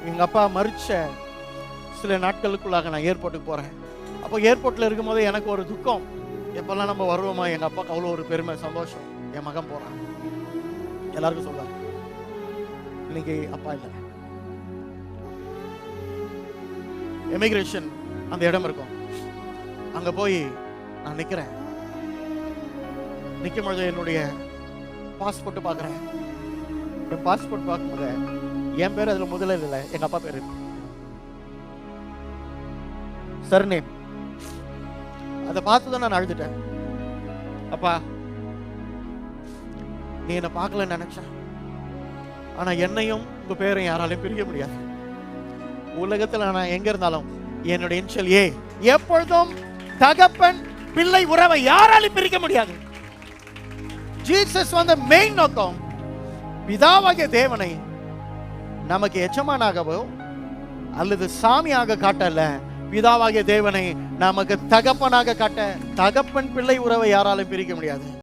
எங்கள் அப்பா மறிச்ச சில நாட்களுக்குள்ளாக நான் ஏர்போர்ட்டுக்கு போகிறேன். அப்போ ஏர்போர்ட்டில் இருக்கும்போது எனக்கு ஒரு துக்கம். எப்போல்லாம் நம்ம வருவோமா, எங்கள் அப்பாவுக்கு அவ்வளோ ஒரு பெருமை, சந்தோஷம். என் மகன் போகிறான். எல்லாருக்கும் சொல்லுவாங்க, இன்னைக்கு அப்பா இல்லை. எமிகிரேஷன் அந்த இடம் இருக்கும், அங்கே போய் நான் நிற்கிறேன். நிற்கும் பொழுது என்னுடைய பாஸ்போர்ட் பார்க்குறேன். என் பாஸ்போர்ட் பார்க்கும்போது என் பேர் அதில் முதல்ல இல்லை, எங்கள் அப்பா பேர் சர்நேம். அதை பார்த்து தான் நான் அழுதுட்டேன். அப்பா, நீ என்னை பார்க்கலன்னு நினைச்சேன், ஆனா என்னையும் உங்க பேரையும் யாராலையும் பிரிக்க முடியாது. உலகத்துல நான் எங்க இருந்தாலும் என்னுடைய இன்ஷியல் ஏ. எப்பொழுதும் தகப்பன் பிள்ளை உறவை யாராலையும் பிரிக்க முடியாது. ஜீசஸ் வந்த மெயின் நோக்கம் பிதாவாகிய தேவனை நமக்கு எஜமானாகவோ அல்லது சாமியாக காட்டல, பிதாவாகிய தேவனை நமக்கு தகப்பனாக காட்ட. தகப்பன் பிள்ளை உறவை யாராலும் பிரிக்க முடியாது.